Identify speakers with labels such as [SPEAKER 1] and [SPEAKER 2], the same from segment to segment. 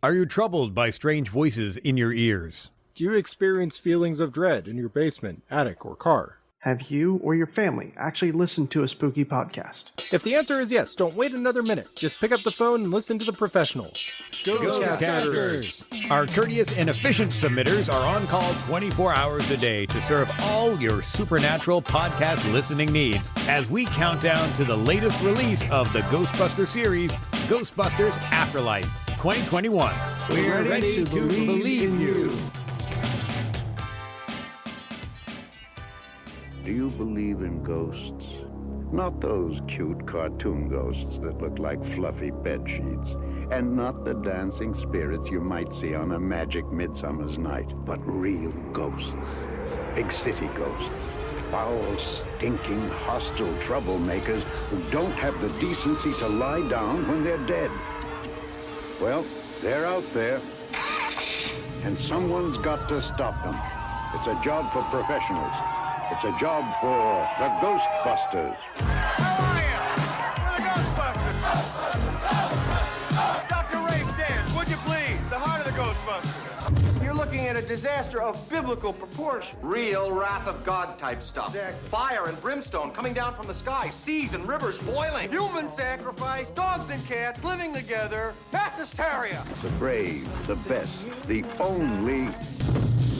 [SPEAKER 1] Are you troubled by strange voices in your ears?
[SPEAKER 2] Do you experience feelings of dread in your basement, attic, or car?
[SPEAKER 3] Have you or your family actually listened to a spooky podcast?
[SPEAKER 2] If the answer is yes, don't wait another minute. Just pick up the phone and listen to the professionals.
[SPEAKER 1] Ghostbusters! Our courteous and efficient submitters are on call 24 hours a day to serve all your supernatural podcast listening needs as we count down to the latest release of the Ghostbuster series, Ghostbusters Afterlife 2021. We're ready to believe in you.
[SPEAKER 4] Do you believe in ghosts? Not those cute cartoon ghosts that look like fluffy bed sheets, and not the dancing spirits you might see on a magic midsummer's night, but real ghosts. Big city ghosts. Foul, stinking, hostile troublemakers who don't have the decency to lie down when they're dead. Well, they're out there, and someone's got to stop them. It's a job for professionals. It's a job for the Ghostbusters.
[SPEAKER 5] How are you? We're the Ghostbusters. Dr. Ray Stantz, would you please? The heart of the Ghostbusters. You're looking at a disaster of biblical proportion.
[SPEAKER 6] Real wrath of God type stuff.
[SPEAKER 5] Exactly.
[SPEAKER 6] Fire and brimstone coming down from the sky, seas and rivers boiling.
[SPEAKER 5] Human sacrifice, dogs and cats living together, mass hysteria.
[SPEAKER 4] The brave, the best, the only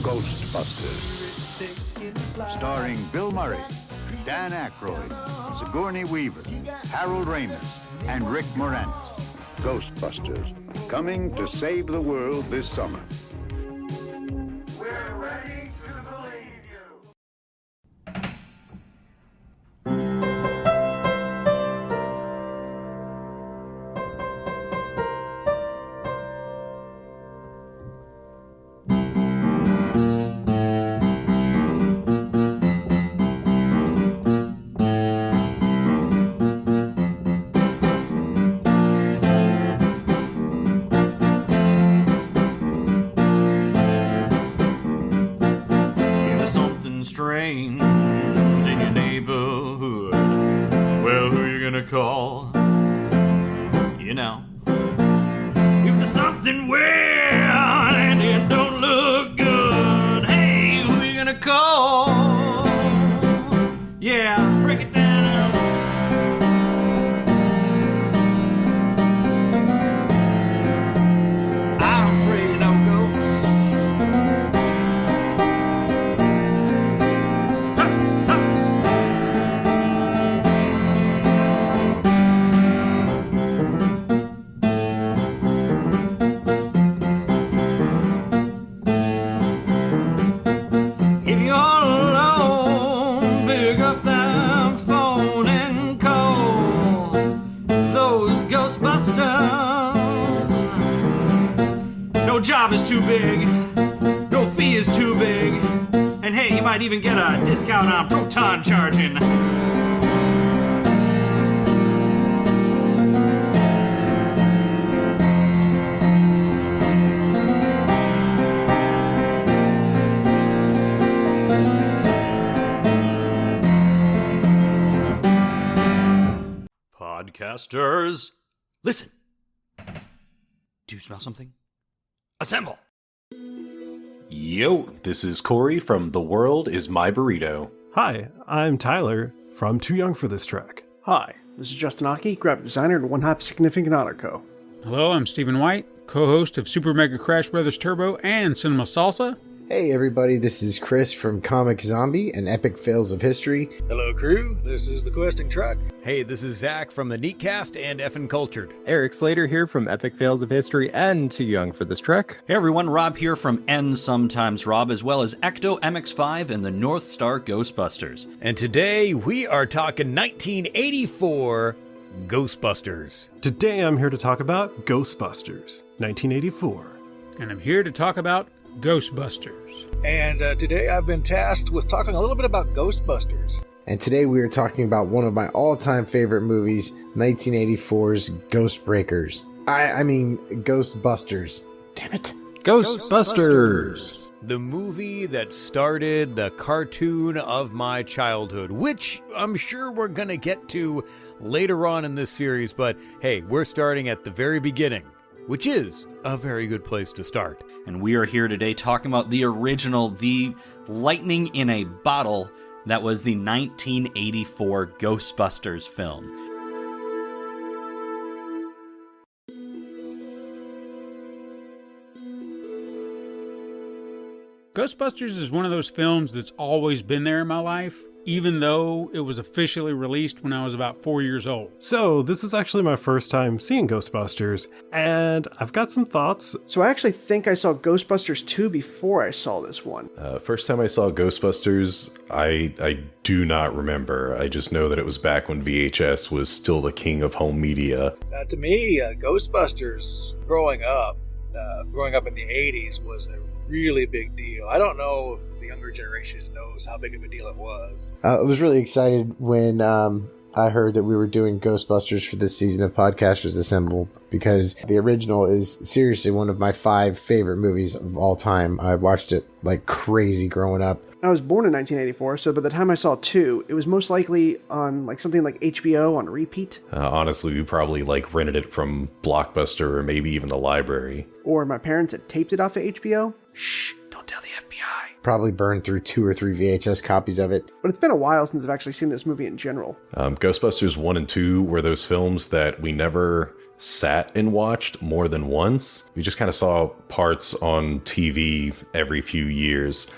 [SPEAKER 4] Ghostbusters. Starring Bill Murray, Dan Aykroyd, Sigourney Weaver, Harold Ramis, and Rick Moranis. Ghostbusters, coming to save the world this summer.
[SPEAKER 5] We're ready to believe you.
[SPEAKER 7] Strange in your neighborhood. Well, who you gonna call? You know, if there's something weird and it don't look good, hey, who you gonna call? Yeah, break it down. I'm afraid of no ghosts. No job is too big, no fee is too big, and hey, you might even get a discount on proton charging. Podcasters, listen. Do you smell something? Assemble!
[SPEAKER 8] Yo, this is Corey from The World Is My Burrito.
[SPEAKER 9] Hi, I'm Tyler from Too Young for This Track.
[SPEAKER 3] Hi, this is Justin Aki, graphic designer and one-half Significant Honor Co.
[SPEAKER 10] Hello, I'm Stephen White, co-host of Super Mega Crash Brothers Turbo and Cinema Salsa.
[SPEAKER 11] Hey everybody, this is Chris from Comic Zombie and Epic Fails of History.
[SPEAKER 12] Hello crew, this is The Questing Truck.
[SPEAKER 1] Hey, this is Zach from the Neatcast and Effin' Cultured.
[SPEAKER 13] Eric Slater here from Epic Fails of History and Too Young for This Trek.
[SPEAKER 14] Hey everyone, Rob here from N Sometimes Rob, as well as Ecto MX5 and the North Star Ghostbusters.
[SPEAKER 1] And today we are talking 1984 Ghostbusters.
[SPEAKER 9] Today I'm here to talk about Ghostbusters, 1984.
[SPEAKER 10] And I'm here to talk about Ghostbusters.
[SPEAKER 12] And today I've been tasked with talking a little bit about Ghostbusters.
[SPEAKER 11] And today we are talking about one of my all-time favorite movies, 1984's Ghostbreakers. I mean, Ghostbusters. Damn it.
[SPEAKER 1] Ghostbusters! The movie that started the cartoon of my childhood, which I'm sure we're going to get to later on in this series, but hey, we're starting at the very beginning. which is a very good place to start.
[SPEAKER 14] And we are here today talking about the original, the lightning in a bottle that was the 1984 Ghostbusters film.
[SPEAKER 10] Ghostbusters is one of those films that's always been there in my life, even though it was officially released when I was about 4 years old.
[SPEAKER 9] So, this is actually my first time seeing Ghostbusters, and I've got some thoughts.
[SPEAKER 3] So I actually think I saw Ghostbusters 2 before I saw this one.
[SPEAKER 8] First time I saw Ghostbusters, I do not remember. I just know that it was back when VHS was still the king of home media.
[SPEAKER 12] To me, Ghostbusters, growing up in the 80s, was a really big deal. I don't know if the younger generation knows how big of a deal it was.
[SPEAKER 11] I was really excited when I heard that we were doing Ghostbusters for this season of Podcasters Assemble, because the original is seriously one of my 5 favorite movies of all time. I watched it like crazy growing up.
[SPEAKER 3] I was born in 1984, so by the time I saw 2, it was most likely on like something like HBO on repeat.
[SPEAKER 8] Honestly, we probably rented it from Blockbuster or maybe even the library.
[SPEAKER 3] Or my parents had taped it off of HBO. Shh, don't tell the FBI.
[SPEAKER 11] Probably burned through 2 or 3 VHS copies of it.
[SPEAKER 3] But it's been a while since I've actually seen this movie in general.
[SPEAKER 8] Ghostbusters 1 and 2 were those films that we never sat and watched more than once. We just kind of saw parts on TV every few years.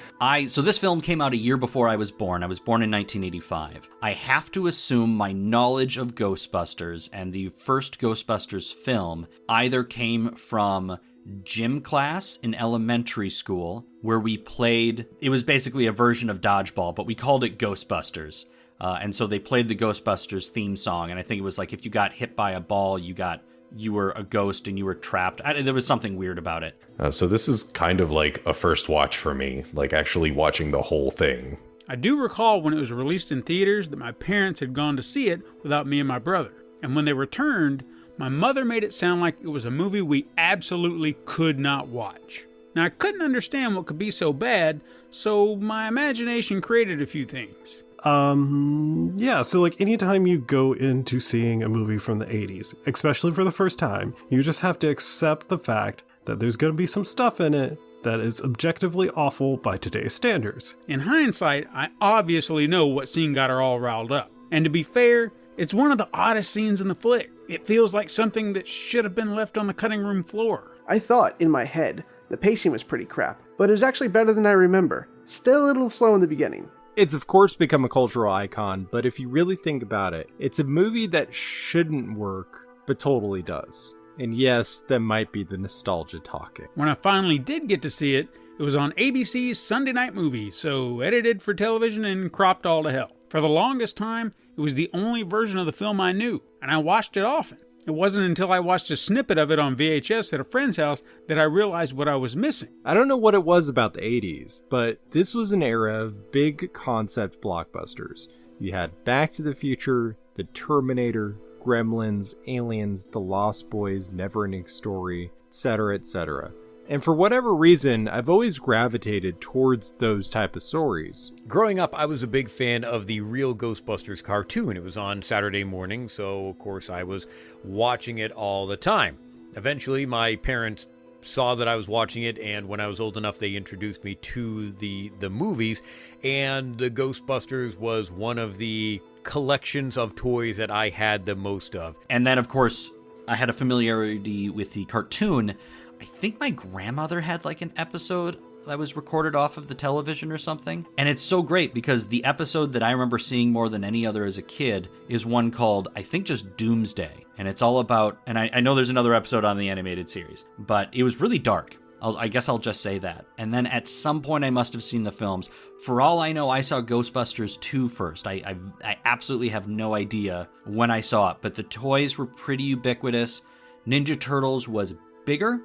[SPEAKER 14] So this film came out a year before I was born. I was born in 1985. I have to assume my knowledge of Ghostbusters and the first Ghostbusters film either came from gym class in elementary school, where we played, it was basically a version of dodgeball, but we called it Ghostbusters. And so they played the Ghostbusters theme song, and I think it was like if you got hit by a ball, you were a ghost and you were trapped. There was something weird about it.
[SPEAKER 8] So this is kind of like a first watch for me, like actually watching the whole thing.
[SPEAKER 10] I do recall when it was released in theaters that my parents had gone to see it without me and my brother. And when they returned, my mother made it sound like it was a movie we absolutely could not watch. Now, I couldn't understand what could be so bad, so my imagination created a few things.
[SPEAKER 9] Yeah, so anytime you go into seeing a movie from the 80s, especially for the first time, you just have to accept the fact that there's going to be some stuff in it that is objectively awful by today's standards.
[SPEAKER 10] In hindsight, I obviously know what scene got her all riled up. And to be fair, it's one of the oddest scenes in the flick. It feels like something that should have been left on the cutting room floor.
[SPEAKER 3] I thought, in my head, the pacing was pretty crap, but it was actually better than I remember. Still a little slow in the beginning.
[SPEAKER 13] It's of course become a cultural icon, but if you really think about it, it's a movie that shouldn't work, but totally does. And yes, that might be the nostalgia talking.
[SPEAKER 10] When I finally did get to see it, it was on ABC's Sunday Night Movie, so edited for television and cropped all to hell. For the longest time, it was the only version of the film I knew, and I watched it often. It wasn't until I watched a snippet of it on VHS at a friend's house that I realized what I was missing.
[SPEAKER 13] I don't know what it was about the 80s, but this was an era of big concept blockbusters. You had Back to the Future, The Terminator, Gremlins, Aliens, The Lost Boys, Neverending Story, etc., etc. And for whatever reason, I've always gravitated towards those type of stories.
[SPEAKER 1] Growing up, I was a big fan of the real Ghostbusters cartoon. It was on Saturday morning, so of course I was watching it all the time. Eventually, my parents saw that I was watching it, and when I was old enough, they introduced me to the movies, and the Ghostbusters was one of the collections of toys that I had the most of.
[SPEAKER 14] And then, of course, I had a familiarity with the cartoon. I think my grandmother had an episode that was recorded off of the television or something. And it's so great because the episode that I remember seeing more than any other as a kid is one called, I think, just Doomsday. And it's all about, and I know there's another episode on the animated series, but it was really dark. I guess I'll just say that. And then at some point I must have seen the films. For all I know, I saw Ghostbusters 2 first. I absolutely have no idea when I saw it, but the toys were pretty ubiquitous. Ninja Turtles was bigger,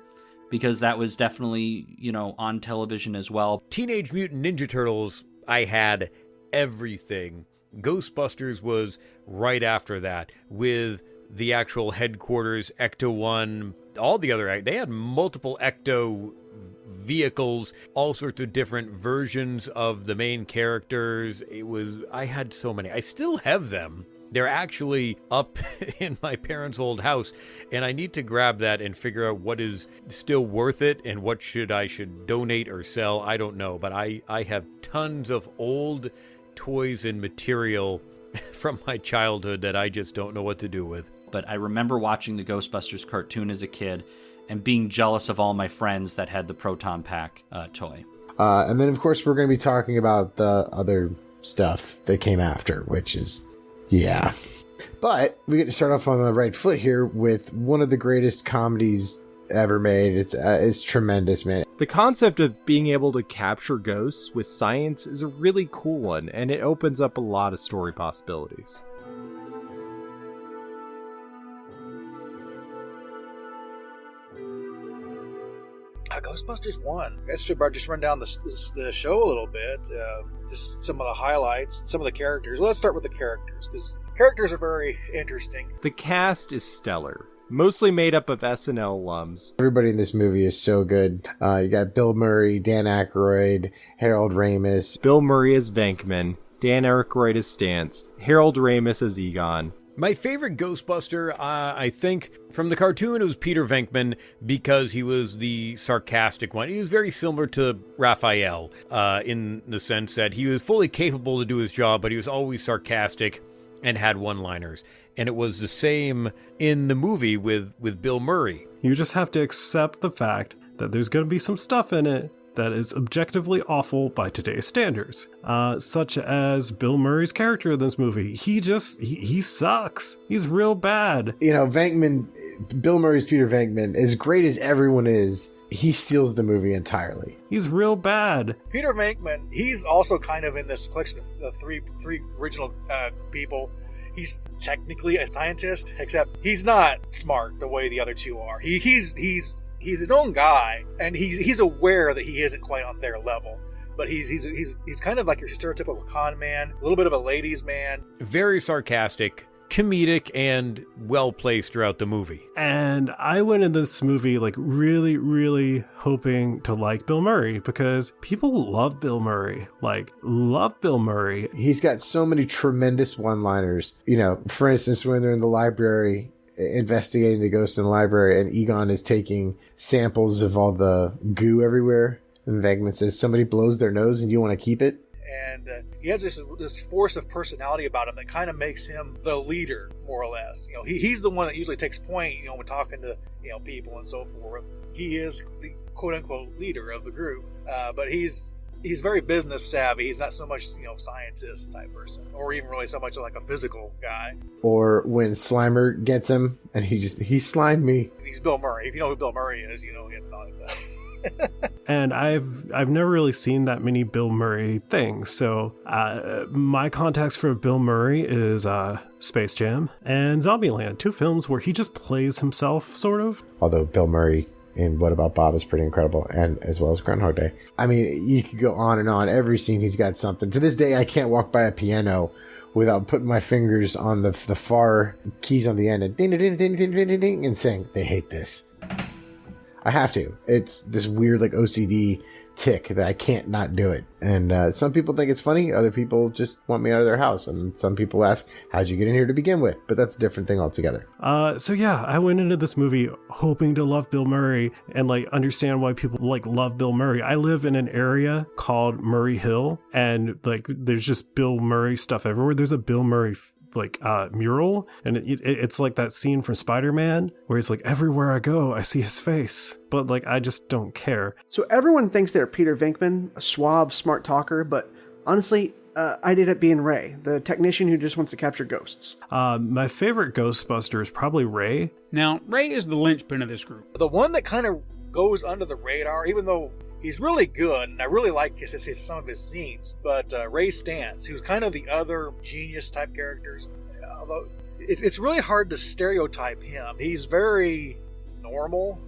[SPEAKER 14] because that was definitely, on television as well.
[SPEAKER 1] Teenage Mutant Ninja Turtles, I had everything. Ghostbusters was right after that, with the actual headquarters, Ecto-1, all the other, they had multiple Ecto vehicles, all sorts of different versions of the main characters. I had so many. I still have them. They're actually up in my parents' old house, and I need to grab that and figure out what is still worth it and what I should donate or sell. I don't know, but I have tons of old toys and material from my childhood that I just don't know what to do with.
[SPEAKER 14] But I remember watching the Ghostbusters cartoon as a kid and being jealous of all my friends that had the Proton Pack toy.
[SPEAKER 11] And then, of course, we're going to be talking about the other stuff that came after, which is, yeah. But we get to start off on the right foot here with one of the greatest comedies ever made. It's tremendous, man.
[SPEAKER 13] The concept of being able to capture ghosts with science is a really cool one, and it opens up a lot of story possibilities.
[SPEAKER 12] Ghostbusters 1. I guess we should just run down the show a little bit. Just some of the highlights, some of the characters. Well, let's start with the characters, because characters are very interesting.
[SPEAKER 13] The cast is stellar. Mostly made up of SNL alums.
[SPEAKER 11] Everybody in this movie is so good. You got Bill Murray, Dan Aykroyd, Harold Ramis.
[SPEAKER 13] Bill Murray as Venkman, Dan Aykroyd as Stantz, Harold Ramis as Egon.
[SPEAKER 1] My favorite Ghostbuster, I think, from the cartoon, it was Peter Venkman because he was the sarcastic one. He was very similar to Raphael in the sense that he was fully capable to do his job, but he was always sarcastic and had one-liners. And it was the same in the movie with Bill Murray.
[SPEAKER 9] You just have to accept the fact that there's going to be some stuff in it that is objectively awful by today's standards, such as Bill Murray's character in this movie. He sucks. He's real bad.
[SPEAKER 11] You know, Venkman, Bill Murray's Peter Venkman, as great as everyone is, he steals the movie entirely.
[SPEAKER 9] He's real bad.
[SPEAKER 12] Peter Venkman, he's also kind of in this collection of the three original people. He's technically a scientist, except he's not smart the way the other two are. He's his own guy, and he's aware that he isn't quite on their level. But he's kind of like your stereotypical con man, a little bit of a ladies' man.
[SPEAKER 1] Very sarcastic, comedic, and well placed throughout the movie.
[SPEAKER 9] And I went in this movie like really, really hoping to like Bill Murray because people love Bill Murray.
[SPEAKER 11] He's got so many tremendous one-liners. You know, for instance, when they're in the library investigating the ghost in the library and Egon is taking samples of all the goo everywhere, and Venkman says, somebody blows their nose and you want to keep it?
[SPEAKER 12] And he has this force of personality about him that kind of makes him the leader, more or less. You know, he's the one that usually takes point, you know, when talking to, you know, people and so forth. He is the quote-unquote leader of the group, but he's very business savvy. He's not so much, you know, scientist type person, or even really so much like a physical guy.
[SPEAKER 11] Or when Slimer gets him and he slimed me.
[SPEAKER 12] He's Bill Murray. If you know who Bill Murray is, you know him.
[SPEAKER 9] And I've never really seen that many Bill Murray things. So my contacts for Bill Murray is Space Jam and Zombieland, 2 films where he just plays himself, sort of.
[SPEAKER 11] Although Bill Murray in What About Bob is pretty incredible, and as well as Groundhog Day. I mean, you could go on and on. Every scene he's got something. To this day, I can't walk by a piano without putting my fingers on the far keys on the end and ding, ding, ding, ding, ding, ding, and saying, they hate this. I have to. It's this weird like OCD tick that I can't not do it. And some people think it's funny. Other people just want me out of their house. And some people ask, how'd you get in here to begin with? But that's a different thing altogether.
[SPEAKER 9] So yeah, I went into this movie hoping to love Bill Murray and like understand why people like love Bill Murray. I live in an area called Murray Hill, and like there's just Bill Murray stuff everywhere. There's a Bill Murray mural, and it's like that scene from Spider-Man where he's like, everywhere I go I see his face, but like I just don't care.
[SPEAKER 3] So everyone thinks they're Peter Venkman, a suave, smart talker, but honestly, I ended up being Ray, the technician who just wants to capture ghosts.
[SPEAKER 9] My favorite Ghostbuster is probably Ray.
[SPEAKER 10] Now, Ray is the linchpin of this group.
[SPEAKER 12] The one that kind of goes under the radar, even though he's really good, and I really like some of his scenes. But Ray Stantz, who's kind of the other genius-type characters, although it's really hard to stereotype him. He's very normal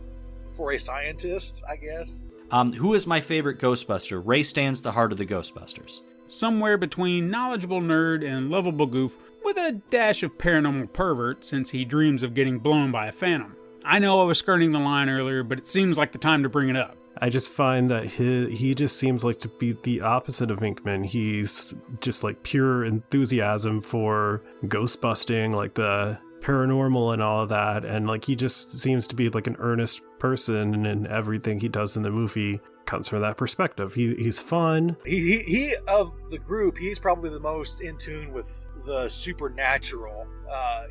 [SPEAKER 12] for a scientist, I guess.
[SPEAKER 14] Who is my favorite Ghostbuster? Ray Stantz, the heart of the Ghostbusters.
[SPEAKER 10] Somewhere between knowledgeable nerd and lovable goof, with a dash of paranormal pervert since he dreams of getting blown by a phantom. I know I was skirting the line earlier, but it seems like the time to bring it up.
[SPEAKER 9] I just find that he just seems like to be the opposite of Venkman. He's just like pure enthusiasm for ghost busting, like the paranormal and all of that, and like he just seems to be like an earnest person, and everything he does in the movie comes from that perspective. He's fun.
[SPEAKER 12] He of the group, he's probably the most in tune with the supernatural.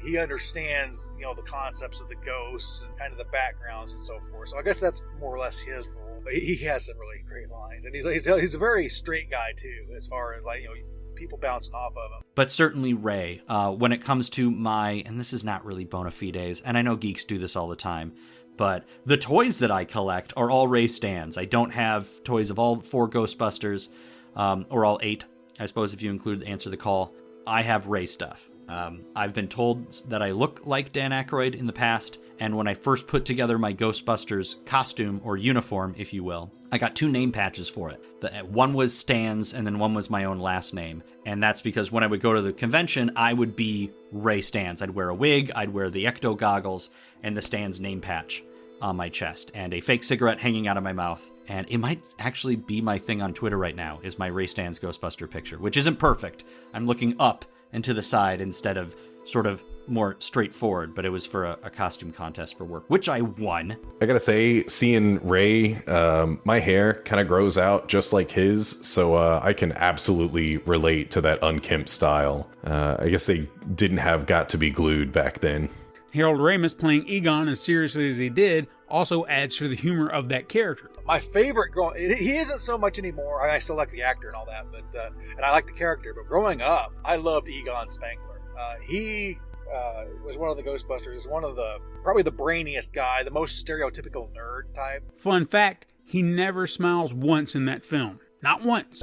[SPEAKER 12] He understands, the concepts of the ghosts and kind of the backgrounds and so forth. So I guess that's more or less his role. But he has some really great lines, and he's a very straight guy too, as far as people bouncing off of him.
[SPEAKER 14] But certainly Ray, when it comes to and this is not really bona fides, and I know geeks do this all the time, but the toys that I collect are all Ray stands. I don't have toys of all 4 Ghostbusters, or all 8, I suppose if you include Answer the Call. I have Ray stuff. I've been told that I look like Dan Aykroyd in the past, and when I first put together my Ghostbusters costume, or uniform, if you will, I got 2 name patches for it. One was Stan's, and then one was my own last name. And that's because when I would go to the convention, I would be Ray Stans. I'd wear a wig, I'd wear the ecto goggles, and the Stans name patch on my chest, and a fake cigarette hanging out of my mouth. And it might actually be my thing on Twitter right now, is my Ray Stans Ghostbuster picture, which isn't perfect. I'm looking up and to the side instead of sort of more straightforward, but it was for a costume contest for work, which I won.
[SPEAKER 8] I gotta say, seeing Ray, my hair kind of grows out just like his, so I can absolutely relate to that unkempt style. I guess they didn't have got to be glued back then.
[SPEAKER 10] Harold Ramis playing Egon as seriously as he did also adds to the humor of that character.
[SPEAKER 12] My favorite he isn't so much anymore. I still like the actor and all that, but and I like the character. But growing up, I loved Egon Spengler. He was one of the Ghostbusters. Is one of probably the brainiest guy, the most stereotypical nerd type.
[SPEAKER 10] Fun fact: he never smiles once in that film. Not once.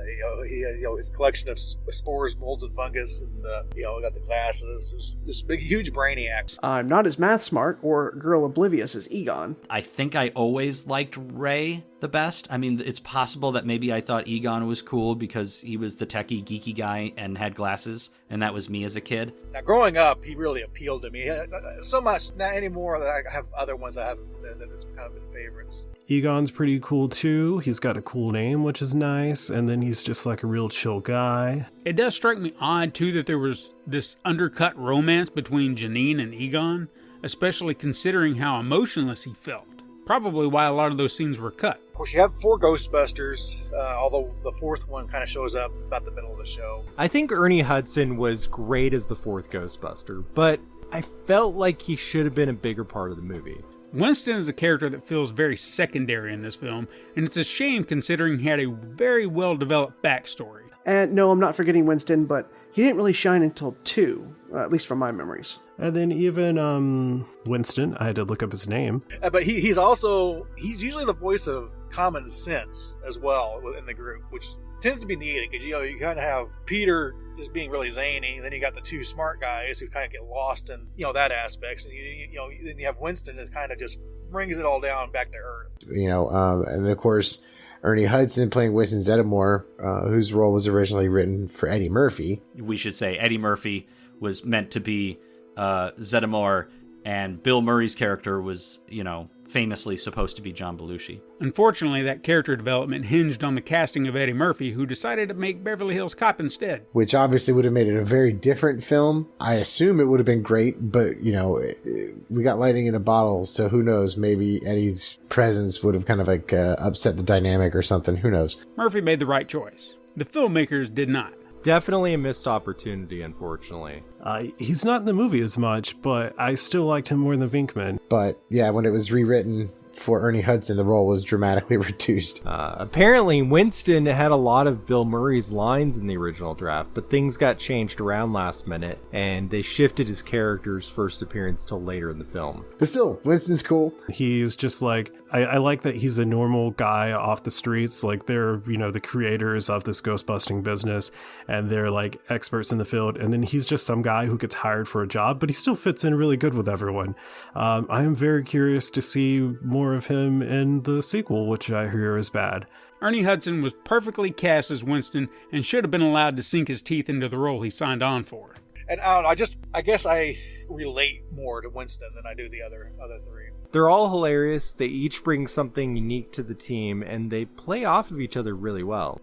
[SPEAKER 12] His collection of spores, molds, and fungus, and got the glasses. This big, huge brainiac.
[SPEAKER 3] I'm not as math smart or girl oblivious as Egon.
[SPEAKER 14] I think I always liked Ray the best. I mean, it's possible that maybe I thought Egon was cool because he was the techie, geeky guy and had glasses, and that was me as a kid.
[SPEAKER 12] Now, growing up, he really appealed to me so much. Not anymore. That I have other ones that have that have kind of been favorites.
[SPEAKER 9] Egon's pretty cool too. He's got a cool name, which is nice, and then he's just like a real chill guy.
[SPEAKER 10] It does strike me odd too that there was this undercut romance between Janine and Egon, especially considering how emotionless he felt. Probably why a lot of those scenes were cut.
[SPEAKER 12] Of course, you have 4 Ghostbusters, although the 4th one kind of shows up about the middle of the show.
[SPEAKER 13] I think Ernie Hudson was great as the 4th Ghostbuster, but I felt like he should have been a bigger part of the movie.
[SPEAKER 10] Winston is a character that feels very secondary in this film, and it's a shame considering he had a very well-developed backstory.
[SPEAKER 3] And no, I'm not forgetting Winston, but he didn't really shine until 2, at least from my memories.
[SPEAKER 9] And then even Winston, I had to look up his name.
[SPEAKER 12] But he's usually the voice of common sense as well in the group, which tends to be needed because you kind of have Peter just being really zany, and then you got the 2 smart guys who kind of get lost in that aspect, and then you have Winston that kind of just brings it all down back to earth.
[SPEAKER 11] And of course Ernie Hudson playing Winston Zeddemore, whose role was originally written for Eddie Murphy.
[SPEAKER 14] We should say Eddie Murphy was meant to be Zeddemore, and Bill Murray's character was, famously supposed to be John Belushi.
[SPEAKER 10] Unfortunately, that character development hinged on the casting of Eddie Murphy, who decided to make Beverly Hills Cop instead.
[SPEAKER 11] Which obviously would have made it a very different film. I assume it would have been great, but, we got lightning in a bottle, so who knows? Maybe Eddie's presence would have kind of upset the dynamic or something. Who knows?
[SPEAKER 10] Murphy made the right choice. The filmmakers did not.
[SPEAKER 13] Definitely a missed opportunity, unfortunately.
[SPEAKER 9] He's not in the movie as much, but I still liked him more than Venkman.
[SPEAKER 11] But yeah, when it was rewritten for Ernie Hudson, the role was dramatically reduced.
[SPEAKER 13] Apparently, Winston had a lot of Bill Murray's lines in the original draft, but things got changed around last minute, and they shifted his character's first appearance till later in the film.
[SPEAKER 11] But still, Winston's cool.
[SPEAKER 9] He's just like, I like that he's a normal guy off the streets. Like, they're, the creators of this ghost busting business, and they're like experts in the field, and then he's just some guy who gets hired for a job, but he still fits in really good with everyone. I am very curious to see more of him in the sequel, which I hear is bad.
[SPEAKER 10] Ernie Hudson was perfectly cast as Winston and should have been allowed to sink his teeth into the role he signed on for.
[SPEAKER 12] And I guess relate more to Winston than I do the other three.
[SPEAKER 13] They're all hilarious. They each bring something unique to the team, and they play off of each other really well.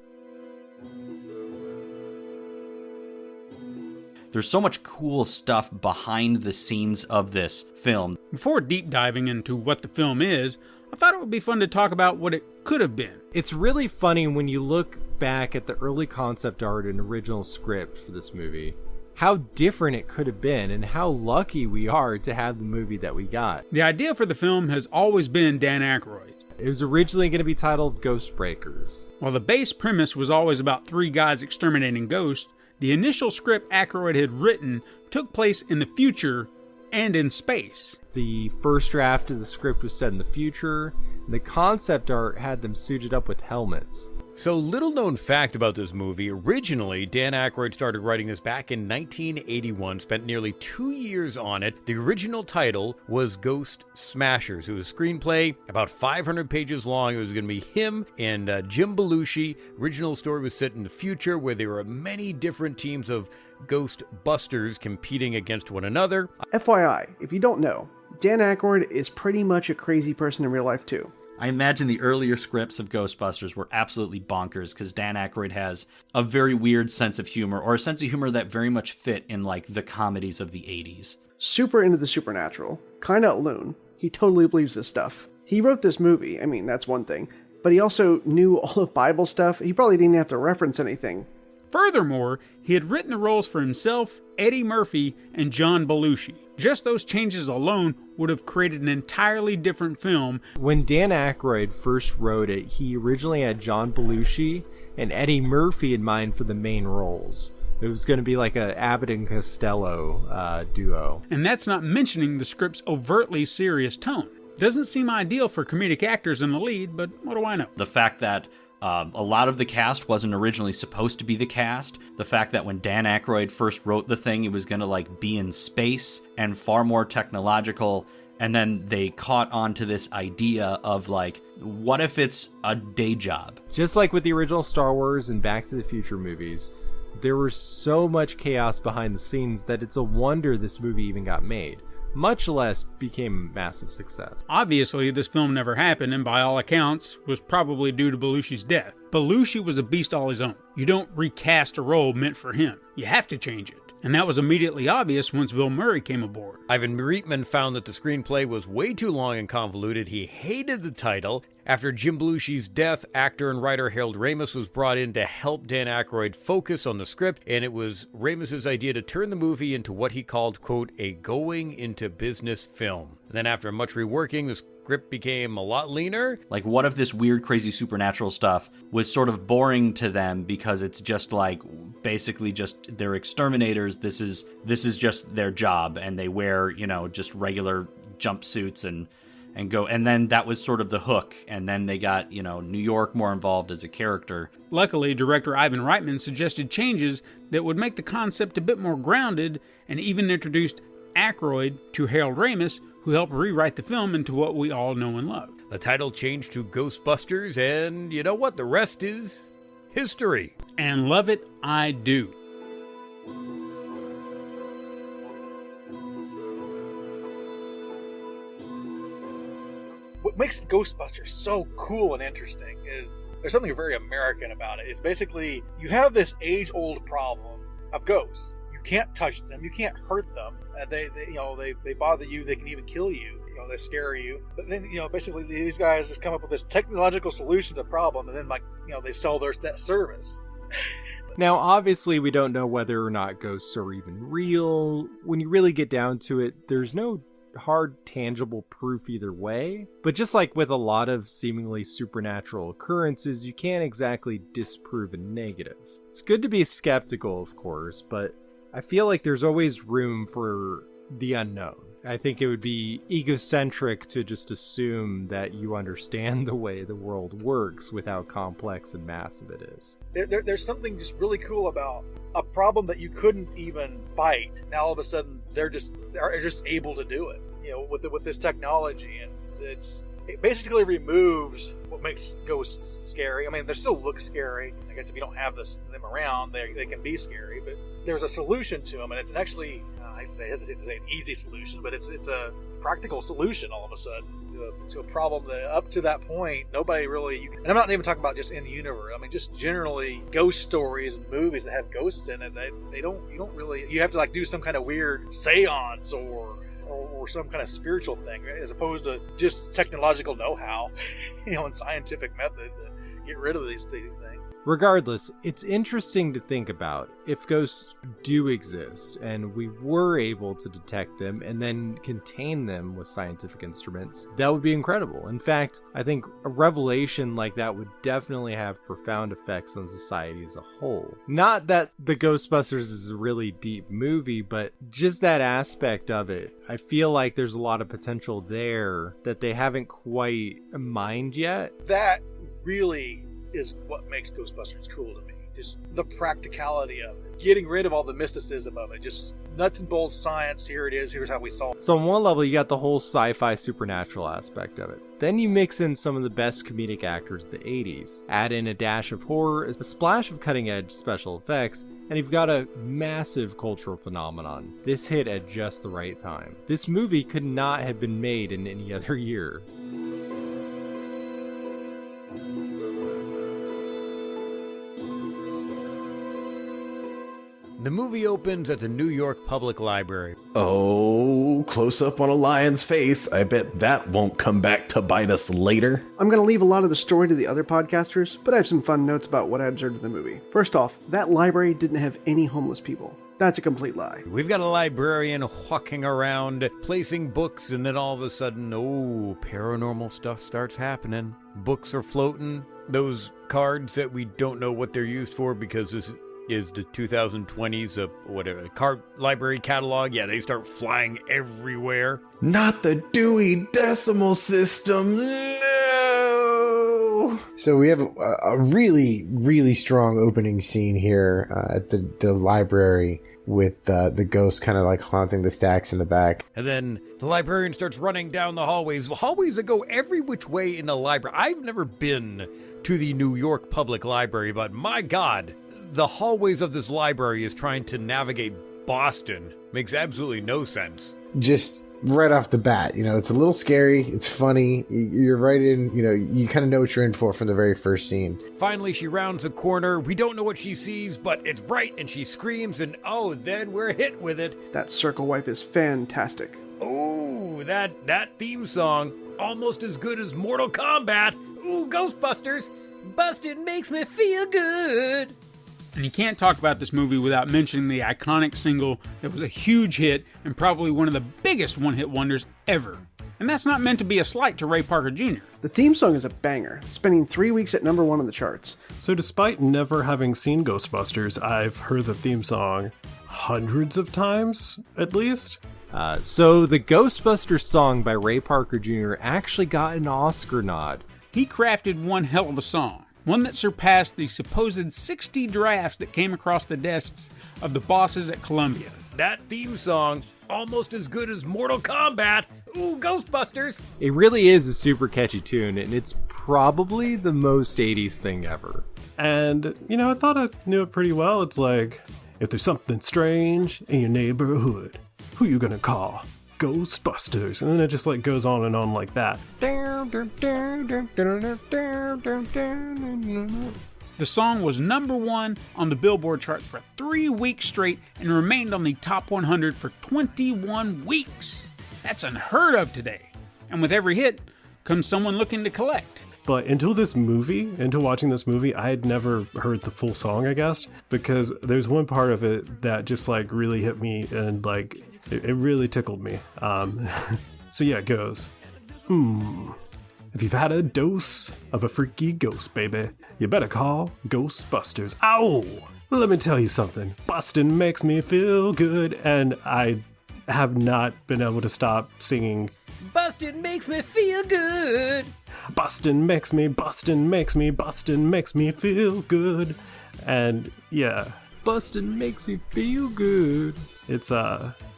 [SPEAKER 14] There's so much cool stuff behind the scenes of this film.
[SPEAKER 10] Before deep diving into what the film is, I thought it would be fun to talk about what it could have been.
[SPEAKER 13] It's really funny when you look back at the early concept art and original script for this movie, how different it could have been and how lucky we are to have the movie that we got.
[SPEAKER 10] The idea for the film has always been Dan Aykroyd's.
[SPEAKER 13] It was originally going to be titled Ghostbreakers.
[SPEAKER 10] While the base premise was always about 3 guys exterminating ghosts, the initial script Aykroyd had written took place in the future and in space.
[SPEAKER 13] The first draft of the script was set in the future, and the concept art had them suited up with helmets.
[SPEAKER 1] So, little known fact about this movie, originally Dan Aykroyd started writing this back in 1981, spent nearly 2 years on it. The original title was Ghost Smashers. It was a screenplay about 500 pages long. It was going to be him and Jim Belushi. Original story was set in the future where there were many different teams of Ghostbusters competing against one another.
[SPEAKER 3] FYI, if you don't know, Dan Aykroyd is pretty much a crazy person in real life too.
[SPEAKER 14] I imagine the earlier scripts of Ghostbusters were absolutely bonkers because Dan Aykroyd has a very weird sense of humor, or a sense of humor that very much fit in like the comedies of the 80s.
[SPEAKER 3] Super into the supernatural. Kinda a loon. He totally believes this stuff. He wrote this movie, I mean, that's one thing, but he also knew all of Bible stuff. He probably didn't have to reference anything.
[SPEAKER 10] Furthermore, he had written the roles for himself, Eddie Murphy, and John Belushi. Just those changes alone would have created an entirely different film.
[SPEAKER 13] When Dan Aykroyd first wrote it, he originally had John Belushi and Eddie Murphy in mind for the main roles. It was going to be like a Abbott and Costello duo.
[SPEAKER 10] And that's not mentioning the script's overtly serious tone. Doesn't seem ideal for comedic actors in the lead, but what do I know?
[SPEAKER 14] The fact that a lot of the cast wasn't originally supposed to be the cast. The fact that when Dan Aykroyd first wrote the thing, it was going to like be in space and far more technological. And then they caught on to this idea of like, what if it's a day job?
[SPEAKER 13] Just like with the original Star Wars and Back to the Future movies, there was so much chaos behind the scenes that it's a wonder this movie even got made. Much less became a massive success.
[SPEAKER 10] Obviously, this film never happened, and by all accounts, was probably due to Belushi's death. Belushi was a beast all his own. You don't recast a role meant for him. You have to change it. And that was immediately obvious once Bill Murray came aboard.
[SPEAKER 1] Ivan Reitman found that the screenplay was way too long and convoluted. He hated the title. After Jim Belushi's death, actor and writer Harold Ramis was brought in to help Dan Aykroyd focus on the script, and it was Ramis' idea to turn the movie into what he called, quote, a going-into-business film. And then after much reworking, the script became a lot leaner.
[SPEAKER 14] Like, what if this weird, crazy supernatural stuff was sort of boring to them because it's just like, basically just, they're exterminators, this is just their job, and they wear, you know, just regular jumpsuits and go, and then that was sort of the hook, and then they got, you know, New York more involved as a character.
[SPEAKER 10] Luckily, director Ivan Reitman suggested changes that would make the concept a bit more grounded, and even introduced Aykroyd to Harold Ramis, who helped rewrite the film into what we all know and love.
[SPEAKER 1] The title changed to Ghostbusters, and you know what? The rest is history.
[SPEAKER 10] And love it, I do.
[SPEAKER 12] What makes Ghostbusters so cool and interesting is there's something very American about it. It's basically you have this age-old problem of ghosts. You can't touch them, you can't hurt them. They bother you. They can even kill you. You know, they scare you. But then basically these guys just come up with this technological solution to the problem, and then they sell that service.
[SPEAKER 13] Now, obviously, we don't know whether or not ghosts are even real. When you really get down to it, there's no hard, tangible proof either way. But just like with a lot of seemingly supernatural occurrences, you can't exactly disprove a negative. It's good to be skeptical, of course, but I feel like there's always room for the unknown. I think it would be egocentric to just assume that you understand the way the world works with how complex and massive it is.
[SPEAKER 12] There's something just really cool about a problem that you couldn't even fight. Now all of a sudden they're just able to do it. With this technology, and it basically removes what makes ghosts scary. I mean, they still look scary. I guess if you don't have them around, they can be scary. But there's a solution to them, and it's actually I hesitate to say an easy solution, but it's a practical solution all of a sudden to a problem that up to that point nobody really, and I'm not even talking about just in the universe. I mean, just generally ghost stories and movies that have ghosts in it. You have to like do some kind of weird seance or some kind of spiritual thing, as opposed to just technological know-how, and scientific method to get rid of these things.
[SPEAKER 13] Regardless, it's interesting to think about if ghosts do exist and we were able to detect them and then contain them with scientific instruments. That would be incredible. In fact, I think a revelation like that would definitely have profound effects on society as a whole. Not that the Ghostbusters is a really deep movie, but just that aspect of it. I feel like there's a lot of potential there that they haven't quite mined yet.
[SPEAKER 12] That really is what makes Ghostbusters cool to me. Just the practicality of it. Getting rid of all the mysticism of it. Just nuts and bolts science. Here it is. Here's how we solve it.
[SPEAKER 13] So on one level, you got the whole sci-fi supernatural aspect of it. Then you mix in some of the best comedic actors of the 80s. Add in a dash of horror, a splash of cutting-edge special effects, and you've got a massive cultural phenomenon. This hit at just the right time. This movie could not have been made in any other year.
[SPEAKER 1] The movie opens at the New York Public Library.
[SPEAKER 8] Oh, close up on a lion's face. I bet that won't come back to bite us later.
[SPEAKER 3] I'm going to leave a lot of the story to the other podcasters, but I have some fun notes about what I observed in the movie. First off, that library didn't have any homeless people. That's a complete lie.
[SPEAKER 1] We've got a librarian walking around, placing books, and then all of a sudden, paranormal stuff starts happening. Books are floating. Those cards that we don't know what they're used for because this is the 2020s card library catalog. Yeah, they start flying everywhere.
[SPEAKER 8] Not the Dewey Decimal System. No!
[SPEAKER 11] So we have a really, really strong opening scene here at the library with the ghost kind of like haunting the stacks in the back.
[SPEAKER 1] And then the librarian starts running down the hallways that go every which way in the library. I've never been to the New York Public Library, but my God, the hallways of this library is trying to navigate Boston. Makes absolutely no sense.
[SPEAKER 11] Just right off the bat, it's a little scary. It's funny. You're right in, you kind of know what you're in for from the very first scene.
[SPEAKER 1] Finally, she rounds a corner. We don't know what she sees, but it's bright and she screams and then we're hit with it.
[SPEAKER 3] That circle wipe is fantastic.
[SPEAKER 1] Oh, that theme song, almost as good as Mortal Kombat. Ooh, Ghostbusters. Busted makes me feel good.
[SPEAKER 10] And you can't talk about this movie without mentioning the iconic single that was a huge hit and probably one of the biggest one-hit wonders ever. And that's not meant to be a slight to Ray Parker Jr.
[SPEAKER 3] The theme song is a banger, spending 3 weeks at number 1 on the charts.
[SPEAKER 9] So despite never having seen Ghostbusters, I've heard the theme song hundreds of times, at least.
[SPEAKER 13] So the Ghostbusters song by Ray Parker Jr. actually got an Oscar nod.
[SPEAKER 10] He crafted one hell of a song. One that surpassed the supposed 60 drafts that came across the desks of the bosses at Columbia.
[SPEAKER 1] That theme song, almost as good as Mortal Kombat. Ooh, Ghostbusters!
[SPEAKER 13] It really is a super catchy tune, and it's probably the most 80s thing ever.
[SPEAKER 9] And, I thought I knew it pretty well. It's like, if there's something strange in your neighborhood, who you gonna call? Ghostbusters. And then it just goes on and on like that.
[SPEAKER 10] The song was number 1 on the Billboard charts for 3 weeks straight and remained on the top 100 for 21 weeks. That's unheard of today. And with every hit comes someone looking to collect.
[SPEAKER 9] But into watching this movie, I had never heard the full song, I guess, because there's one part of it that just really hit me and it really tickled me. So yeah, it goes. If you've had a dose of a freaky ghost, baby, you better call Ghostbusters. Ow! Let me tell you something. Bustin' makes me feel good, and I have not been able to stop singing.
[SPEAKER 1] Bustin' makes me feel good.
[SPEAKER 9] Bustin' makes me feel good. And yeah,
[SPEAKER 13] bustin' makes you feel good.
[SPEAKER 9] It's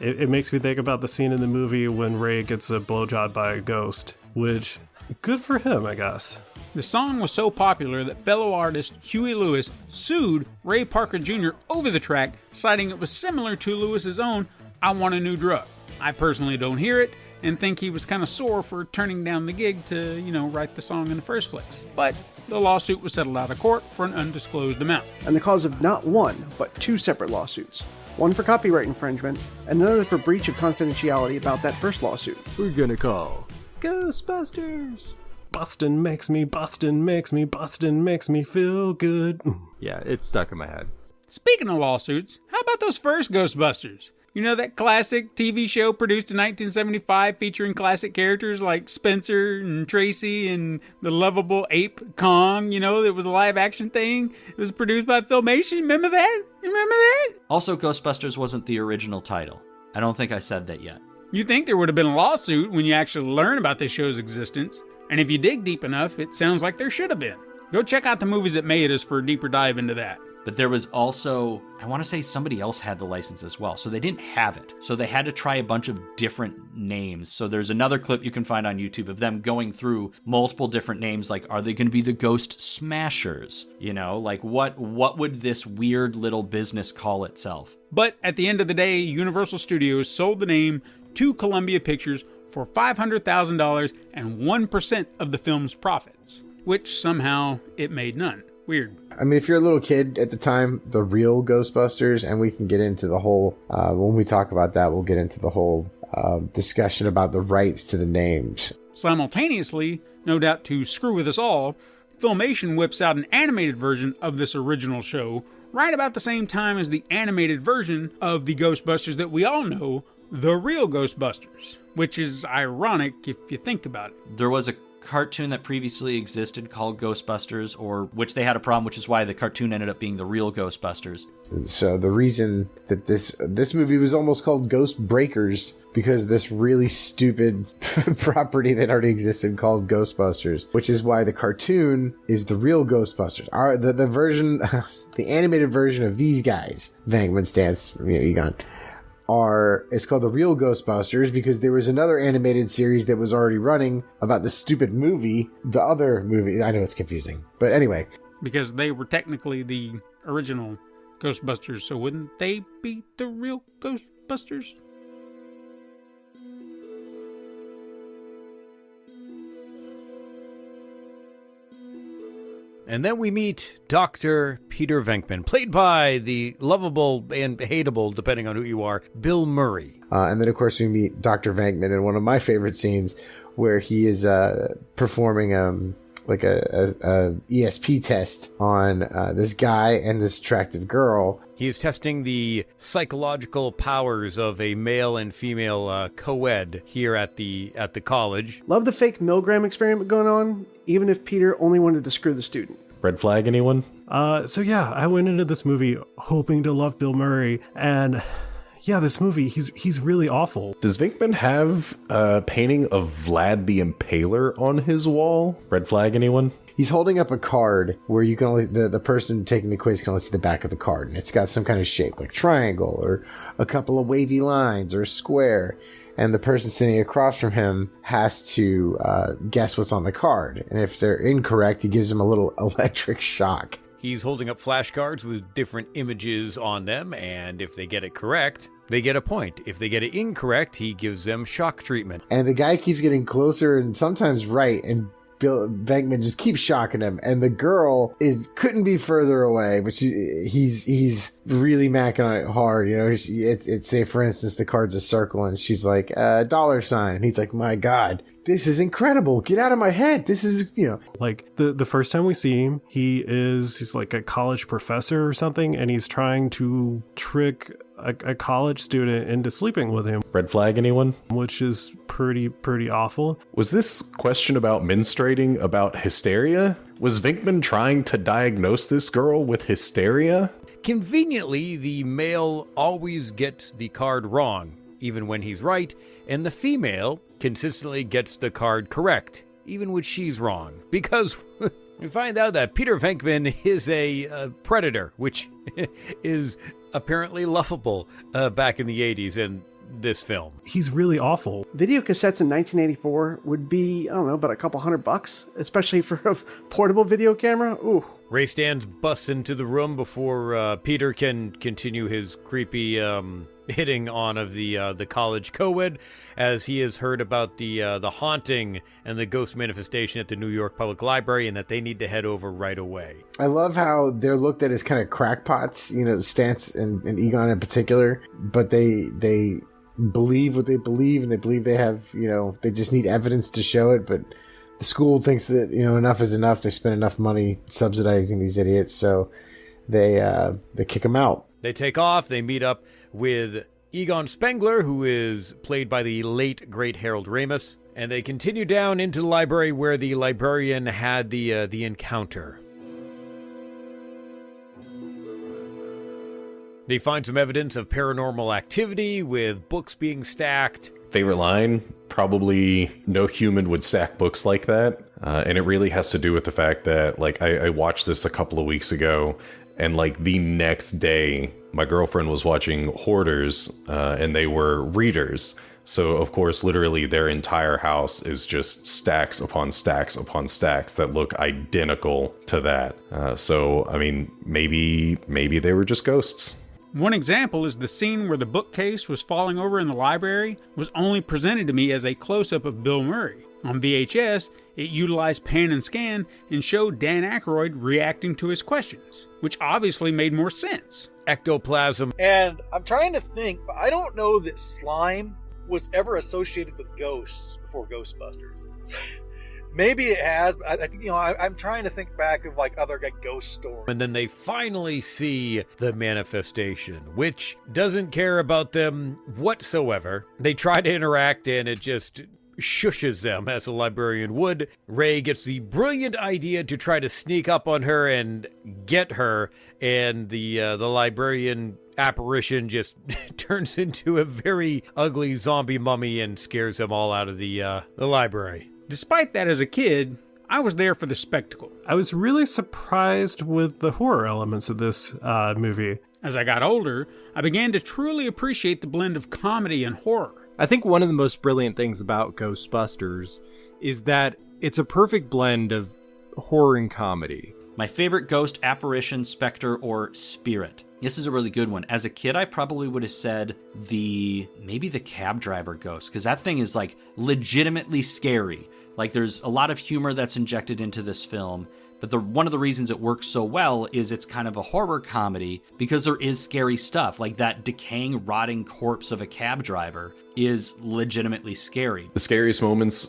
[SPEAKER 9] it makes me think about the scene in the movie when Ray gets a blowjob by a ghost, which good for him, I guess.
[SPEAKER 10] The song was so popular that fellow artist Huey Lewis sued Ray Parker Jr. over the track, citing it was similar to Lewis's own I want a new drug. I personally don't hear it and think he was kind of sore for turning down the gig to, write the song in the first place. But the lawsuit was settled out of court for an undisclosed amount.
[SPEAKER 3] And the cause of not one, but two separate lawsuits. One for copyright infringement, and another for breach of confidentiality about that first lawsuit.
[SPEAKER 13] We're gonna call Ghostbusters.
[SPEAKER 9] Bustin' makes me feel good.
[SPEAKER 13] Yeah, it's stuck in my head.
[SPEAKER 10] Speaking of lawsuits, how about those first Ghostbusters? You know, that classic TV show produced in 1975 featuring classic characters like Spencer and Tracy and the lovable ape Kong, it was a live action thing. It was produced by Filmation. Remember that?
[SPEAKER 14] Also, Ghostbusters wasn't the original title. I don't think I said that yet.
[SPEAKER 10] You think there would have been a lawsuit when you actually learn about this show's existence. And if you dig deep enough, it sounds like there should have been. Go check out the movies that made us for a deeper dive into that.
[SPEAKER 14] But there was also, I want to say somebody else had the license as well. So they didn't have it. So they had to try a bunch of different names. So there's another clip you can find on YouTube of them going through multiple different names. Like, are they going to be the Ghost Smashers? Like what would this weird little business call itself?
[SPEAKER 10] But at the end of the day, Universal Studios sold the name to Columbia Pictures for $500,000 and 1% of the film's profits, which somehow it made none. Weird.
[SPEAKER 11] I mean, if you're a little kid at the time, the real Ghostbusters, and we can get into the whole, when we talk about that, we'll get into the whole discussion about the rights to the names.
[SPEAKER 10] Simultaneously, no doubt to screw with us all, Filmation whips out an animated version of this original show right about the same time as the animated version of the Ghostbusters that we all know, the real Ghostbusters, which is ironic if you think about it.
[SPEAKER 14] There was a cartoon that previously existed called Ghostbusters, or which they had a problem, which is why the cartoon ended up being the real Ghostbusters.
[SPEAKER 11] So the reason that this movie was almost called Ghost Breakers, because this really stupid property that already existed called Ghostbusters, which is why the cartoon is the real Ghostbusters. The version, the animated version of these guys, Venkman, Stantz, Egon, it's called the real Ghostbusters because there was another animated series that was already running about the stupid movie, the other movie. I know it's confusing, but anyway.
[SPEAKER 10] Because they were technically the original Ghostbusters, so wouldn't they be the real Ghostbusters?
[SPEAKER 1] And then we meet Dr. Peter Venkman, played by the lovable and hateable, depending on who you are, Bill Murray.
[SPEAKER 11] And then, of course, we meet Dr. Venkman in one of my favorite scenes where he is performing like a ESP test on this guy and this attractive girl.
[SPEAKER 1] He is testing the psychological powers of a male and female co-ed here at the college.
[SPEAKER 3] Love the fake Milgram experiment going on, even if Peter only wanted to screw the student.
[SPEAKER 8] Red flag, anyone?
[SPEAKER 9] So yeah, I went into this movie hoping to love Bill Murray, and yeah, this movie, he's really awful.
[SPEAKER 8] Does Venkman have a painting of Vlad the Impaler on his wall? Red flag, anyone?
[SPEAKER 11] He's holding up a card where you can only, the person taking the quiz can only see the back of the card, and it's got some kind of shape, like triangle, or a couple of wavy lines, or a square. And the person sitting across from him has to guess what's on the card. And if they're incorrect, he gives them a little electric shock.
[SPEAKER 1] He's holding up flashcards with different images on them, and if they get it correct, they get a point. If they get it incorrect, he gives them shock treatment.
[SPEAKER 11] And the guy keeps getting closer and sometimes right, and Bill Venkman just keeps shocking him, and the girl couldn't be further away, but he's really macking on it hard. It's say for instance the card's a circle, and she's like $, and he's like, my God, this is incredible! Get out of my head! This is
[SPEAKER 9] like the first time we see him, he's like a college professor or something, and he's trying to trick a college student into sleeping with him.
[SPEAKER 8] Red flag, anyone?
[SPEAKER 9] Which is pretty awful.
[SPEAKER 8] Was this question about menstruating about hysteria? Was Venkman trying to diagnose this girl with hysteria?
[SPEAKER 1] Conveniently, the male always gets the card wrong, even when he's right, and the female consistently gets the card correct, even when she's wrong. Because we find out that Peter Venkman is a predator, which is apparently lovable back in the 80s in this film.
[SPEAKER 9] He's really awful.
[SPEAKER 3] Video cassettes in 1984 would be, I don't know, about a couple $100, especially for a portable video camera. Ooh.
[SPEAKER 1] Ray Stantz busts into the room before Peter can continue his creepy hitting on of the college co-ed, as he has heard about the haunting and the ghost manifestation at the New York Public Library, and that they need to head over right away.
[SPEAKER 11] I love how they're looked at as kind of crackpots, Stantz and Egon in particular, but they believe what they believe, and they believe they have, they just need evidence to show it, but the school thinks that, enough is enough. They spend enough money subsidizing these idiots, so they kick them out.
[SPEAKER 1] They take off. They meet up with Egon Spengler, who is played by the late, great Harold Ramis, and they continue down into the library where the librarian had the encounter. They find some evidence of paranormal activity with books being stacked.
[SPEAKER 8] Favorite line? Probably no human would stack books like that. And it really has to do with the fact that, I watched this a couple of weeks ago, and, the next day, my girlfriend was watching Hoarders, and they were readers. So, of course, literally their entire house is just stacks upon stacks upon stacks that look identical to that. Maybe they were just ghosts.
[SPEAKER 10] One example is the scene where the bookcase was falling over in the library was only presented to me as a close-up of Bill Murray. On VHS, it utilized pan and scan and showed Dan Aykroyd reacting to his questions, which obviously made more sense.
[SPEAKER 1] Ectoplasm.
[SPEAKER 12] And I'm trying to think, but I don't know that slime was ever associated with ghosts before Ghostbusters. Maybe it has, but I'm trying to think back of other ghost stories.
[SPEAKER 1] And then they finally see the manifestation, which doesn't care about them whatsoever. They try to interact, and it just shushes them, as a librarian would. Ray gets the brilliant idea to try to sneak up on her and get her, and the librarian apparition just turns into a very ugly zombie mummy and scares them all out of the library.
[SPEAKER 10] Despite that, as a kid, I was there for the spectacle.
[SPEAKER 9] I was really surprised with the horror elements of this movie.
[SPEAKER 10] As I got older, I began to truly appreciate the blend of comedy and horror.
[SPEAKER 13] I think one of the most brilliant things about Ghostbusters is that it's a perfect blend of horror and comedy.
[SPEAKER 14] My favorite ghost, apparition, specter, or spirit. This is a really good one. As a kid, I probably would have said maybe the cab driver ghost, because that thing is legitimately scary. There's a lot of humor that's injected into this film, but one of the reasons it works so well is it's kind of a horror comedy, because there is scary stuff. That decaying, rotting corpse of a cab driver is legitimately scary.
[SPEAKER 8] The scariest moments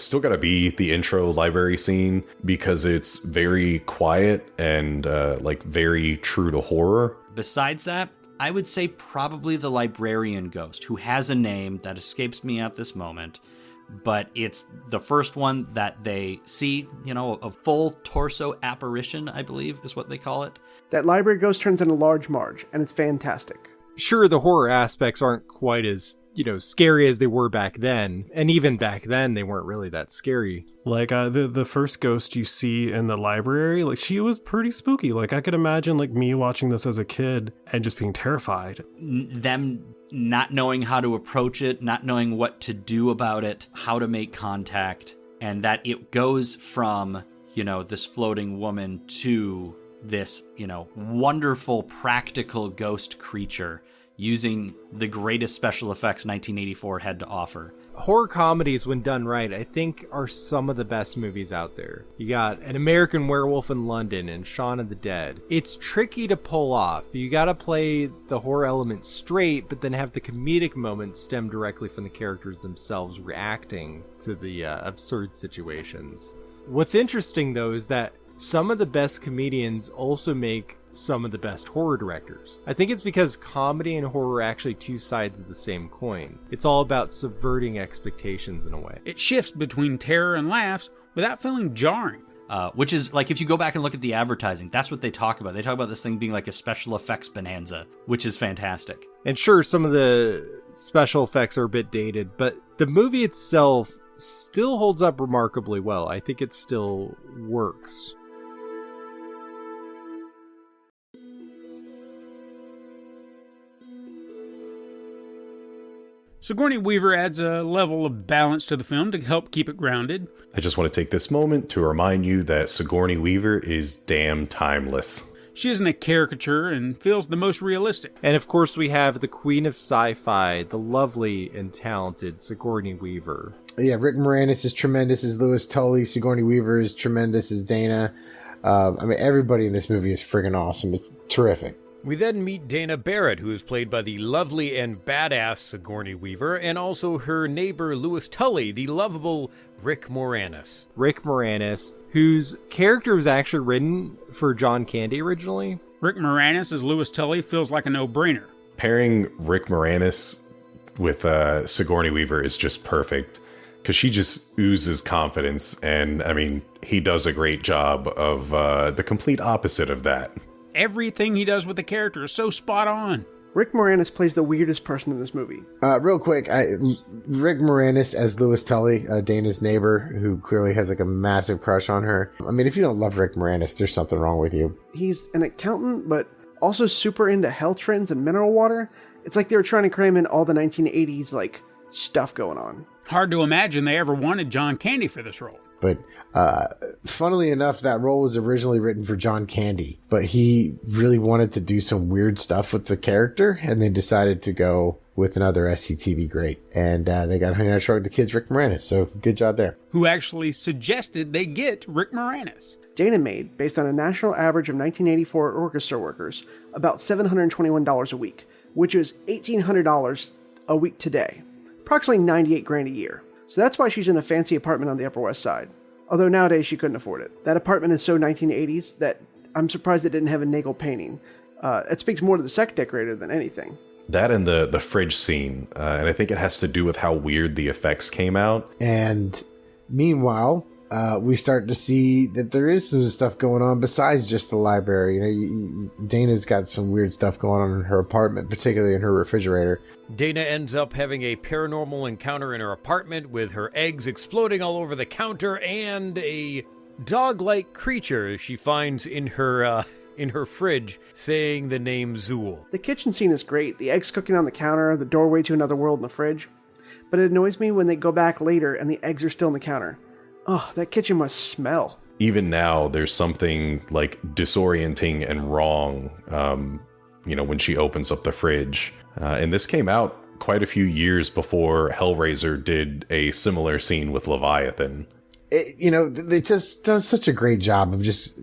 [SPEAKER 8] still gotta be the intro library scene, because it's very quiet and very true to horror.
[SPEAKER 14] Besides that, I would say probably the librarian ghost, who has a name that escapes me at this moment, but it's the first one that they see, a full torso apparition, I believe is what they call it.
[SPEAKER 3] That library ghost turns into Large Marge, and it's fantastic.
[SPEAKER 13] Sure, the horror aspects aren't quite as, scary as they were back then. And even back then, they weren't really that scary.
[SPEAKER 9] The first ghost you see in the library, she was pretty spooky. I could imagine, me watching this as a kid and just being terrified.
[SPEAKER 14] Them not knowing how to approach it, not knowing what to do about it, how to make contact, and that it goes from, this floating woman to this, wonderful practical ghost creature using the greatest special effects 1984 had to offer.
[SPEAKER 13] Horror comedies, when done right, I think are some of the best movies out there. You got An American Werewolf in London and Shaun of the Dead. It's tricky to pull off. You gotta play the horror element straight, but then have the comedic moments stem directly from the characters themselves reacting to the absurd situations. What's interesting, though, is that some of the best comedians also make some of the best horror directors. I think it's because comedy and horror are actually two sides of the same coin. It's all about subverting expectations in a way.
[SPEAKER 10] It shifts between terror and laughs without feeling jarring.
[SPEAKER 14] Which is, if you go back and look at the advertising, that's what they talk about. They talk about this thing being like a special effects bonanza, which is fantastic.
[SPEAKER 13] And sure, some of the special effects are a bit dated, but the movie itself still holds up remarkably well. I think it still works.
[SPEAKER 10] Sigourney Weaver adds a level of balance to the film to help keep it grounded.
[SPEAKER 8] I just want to take this moment to remind you that Sigourney Weaver is damn timeless.
[SPEAKER 10] She isn't a caricature and feels the most realistic.
[SPEAKER 13] And of course, we have the queen of sci-fi, the lovely and talented Sigourney Weaver.
[SPEAKER 11] Yeah, Rick Moranis is tremendous as Louis Tully. Sigourney Weaver is tremendous as Dana. I mean, everybody in this movie is friggin' awesome. It's terrific.
[SPEAKER 1] We then meet Dana Barrett, who is played by the lovely and badass Sigourney Weaver, and also her neighbor Louis Tully, the lovable Rick Moranis.
[SPEAKER 13] Rick Moranis, whose character was actually written for John Candy originally.
[SPEAKER 10] Rick Moranis as Louis Tully feels like a no-brainer.
[SPEAKER 8] Pairing Rick Moranis with Sigourney Weaver is just perfect, because she just oozes confidence, and, I mean, he does a great job of the complete opposite of that.
[SPEAKER 10] Everything he does with the character is so spot on.
[SPEAKER 3] Rick Moranis plays the weirdest person in this movie.
[SPEAKER 11] Real quick, Rick Moranis as Louis Tully, Dana's neighbor, who clearly has like a massive crush on her. I mean, if you don't love Rick Moranis, there's something wrong with you.
[SPEAKER 3] He's an accountant, but also super into health trends and mineral water. It's like they were trying to cram in all the 1980s, like, stuff going on.
[SPEAKER 10] Hard to imagine they ever wanted John Candy for this role.
[SPEAKER 11] But funnily enough, that role was originally written for John Candy, but he really wanted to do some weird stuff with the character, and they decided to go with another SCTV great. And they got Honey I Shrunk the Kids, Rick Moranis, so good job there.
[SPEAKER 10] Who actually suggested they get Rick Moranis.
[SPEAKER 3] Dana made, based on a national average of 1984 orchestra workers, about $721 a week, which is $1,800 a week today, approximately $98,000 a year. So that's why she's in a fancy apartment on the Upper West Side. Although nowadays she couldn't afford it. That apartment is so 1980s that I'm surprised it didn't have a Nagel painting. It speaks more to the set decorator than anything.
[SPEAKER 8] That and the fridge scene, and I think it has to do with how weird the effects came out.
[SPEAKER 11] And meanwhile, we start to see that there is some stuff going on besides just the library. You know, Dana's got some weird stuff going on in her apartment, particularly in her refrigerator.
[SPEAKER 1] Dana ends up having a paranormal encounter in her apartment with her eggs exploding all over the counter and a dog-like creature she finds in her fridge saying the name Zool.
[SPEAKER 3] The kitchen scene is great. The eggs cooking on the counter, the doorway to another world in the fridge. But it annoys me when they go back later and the eggs are still in the counter. Oh, that kitchen must smell.
[SPEAKER 8] Even now, there's something like disorienting and wrong, when she opens up the fridge. And this came out quite a few years before Hellraiser did a similar scene with Leviathan.
[SPEAKER 11] They just does such a great job of just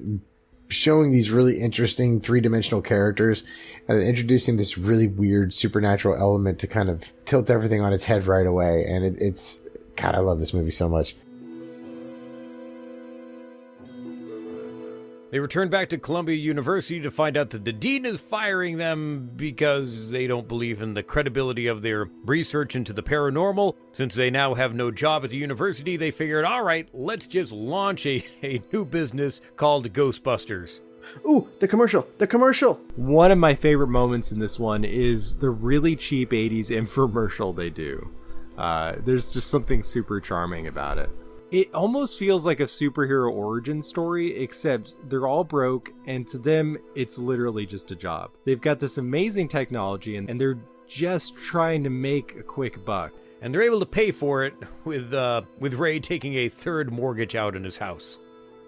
[SPEAKER 11] showing these really interesting three-dimensional characters and then introducing this really weird supernatural element to kind of tilt everything on its head right away. And it's God, I love this movie so much.
[SPEAKER 1] They return back to Columbia University to find out that the dean is firing them because they don't believe in the credibility of their research into the paranormal. Since they now have no job at the university, they figured, all right, let's just launch a new business called Ghostbusters.
[SPEAKER 3] Ooh, the commercial.
[SPEAKER 13] One of my favorite moments in this one is the really cheap 80s infomercial they do. There's just something super charming about it. It almost feels like a superhero origin story, except they're all broke, and to them, it's literally just a job. They've got this amazing technology, and they're just trying to make a quick buck.
[SPEAKER 1] And they're able to pay for it with Ray taking a third mortgage out in his house.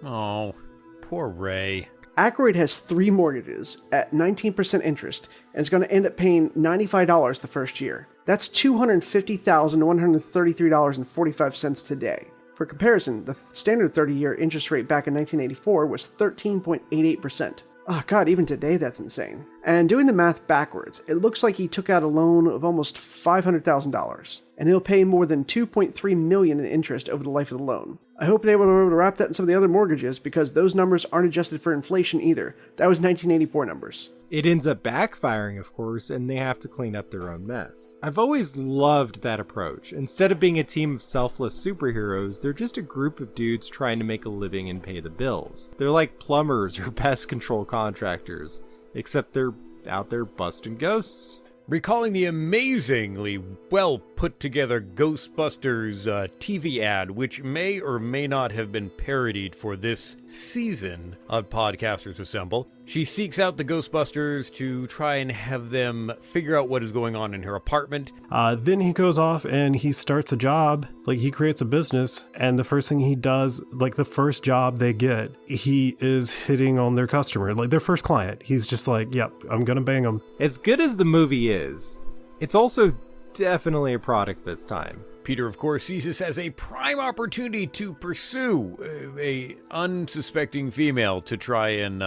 [SPEAKER 1] Oh, poor Ray.
[SPEAKER 3] Aykroyd has 3 mortgages at 19% interest and is going to end up paying $95 the first year. That's $250,133.45 today. For comparison, the standard 30-year interest rate back in 1984 was 13.88%. Oh god, even today that's insane. And doing the math backwards, it looks like he took out a loan of almost $500,000, and he'll pay more than $2.3 million in interest over the life of the loan. I hope they were able to wrap that in some of the other mortgages, because those numbers aren't adjusted for inflation either. That was 1984 numbers.
[SPEAKER 13] It ends up backfiring, of course, and they have to clean up their own mess. I've always loved that approach. Instead of being a team of selfless superheroes, they're just a group of dudes trying to make a living and pay the bills. They're like plumbers or pest control contractors, except they're out there busting ghosts.
[SPEAKER 1] Recalling the amazingly well put together Ghostbusters TV ad, which may or may not have been parodied for this season of Podcasters Assemble, She seeks out the Ghostbusters to try and have them figure out what is going on in her apartment.
[SPEAKER 9] Then he goes off and he starts a job, like he creates a business, and the first thing he does, like the first job they get, he is hitting on their customer, like their first client. He's just like, yep, I'm gonna bang them.
[SPEAKER 13] As good as the movie is, it's also definitely a product of its time.
[SPEAKER 1] Peter, of course, sees this as a prime opportunity to pursue a unsuspecting female to try and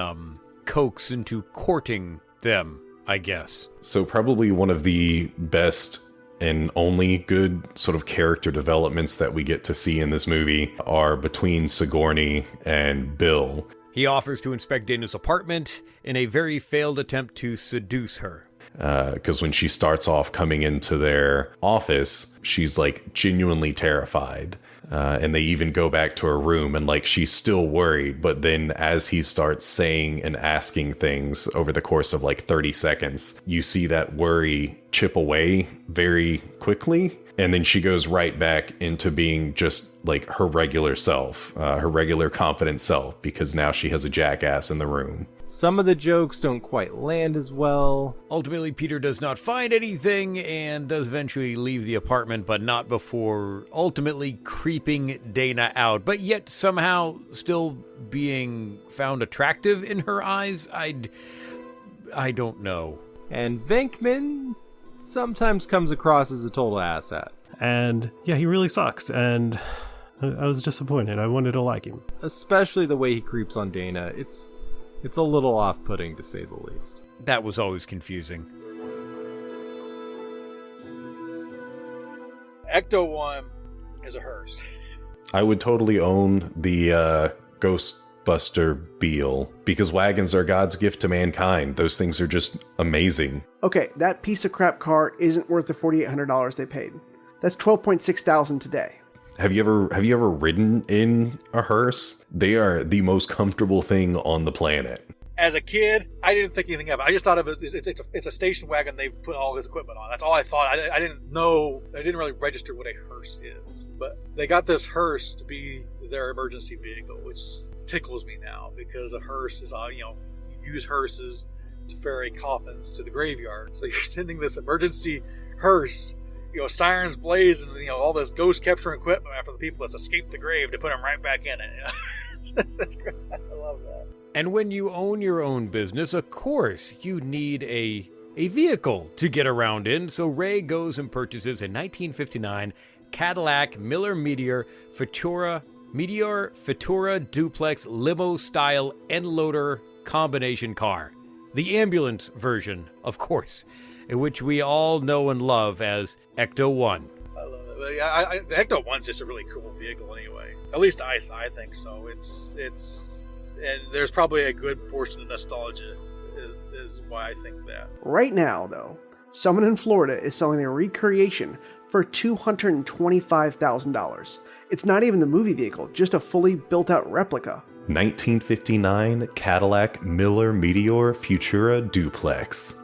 [SPEAKER 1] coax into courting them, I guess.
[SPEAKER 8] So probably one of the best and only good sort of character developments that we get to see in this movie are between Sigourney and Bill.
[SPEAKER 1] He offers to inspect Dana's apartment in a very failed attempt to seduce her.
[SPEAKER 8] Because when she starts off coming into their office, she's like genuinely terrified. And they even go back to her room and like she's still worried. But then as he starts saying and asking things over the course of like 30 seconds, you see that worry chip away very quickly. And then she goes right back into being just like her regular self, her regular confident self, because now she has a jackass in the room.
[SPEAKER 13] Some of the jokes don't quite land as well.
[SPEAKER 1] Ultimately, Peter does not find anything and does eventually leave the apartment, but not before ultimately creeping Dana out, but yet somehow still being found attractive in her eyes. I don't know.
[SPEAKER 13] And Venkman sometimes comes across as a total asshat.
[SPEAKER 9] And yeah, he really sucks, and I was disappointed. I wanted to like him.
[SPEAKER 13] Especially the way he creeps on Dana. It's a little off-putting, to say the least.
[SPEAKER 1] That was always confusing.
[SPEAKER 12] Ecto-1 is a hearse.
[SPEAKER 8] I would totally own the Ghostbuster Beal, because wagons are God's gift to mankind. Those things are just amazing.
[SPEAKER 3] Okay, that piece of crap car isn't worth the $4,800 they paid. That's $12,600 today.
[SPEAKER 8] Have you ever ridden in a hearse? They are the most comfortable thing on the planet.
[SPEAKER 12] As a kid, I didn't think anything of it. I just thought of it as it's a station wagon they've put all this equipment on. That's all I thought. I didn't know. I didn't really register what a hearse is. But they got this hearse to be their emergency vehicle, which tickles me now because a hearse is, you use hearses to ferry coffins to the graveyard. So you're sending this emergency hearse, sirens blaze and, all this ghost capturing equipment after the people that's escaped the grave to put them right back in it. That's great. I love that.
[SPEAKER 1] And when you own your own business, of course, you need a vehicle to get around in. So Ray goes and purchases a 1959 Cadillac Miller Meteor Futura duplex limo-style end-loader combination car. The ambulance version, of course, which we all know and love as Ecto-1.
[SPEAKER 12] I love it. The Ecto-1's just a really cool vehicle anyway. At least I think so. It's and there's probably a good portion of nostalgia is why I think that.
[SPEAKER 3] Right now, though, someone in Florida is selling a recreation for $225,000. It's not even the movie vehicle, just a fully built-out replica.
[SPEAKER 8] 1959 Cadillac Miller Meteor Futura Duplex.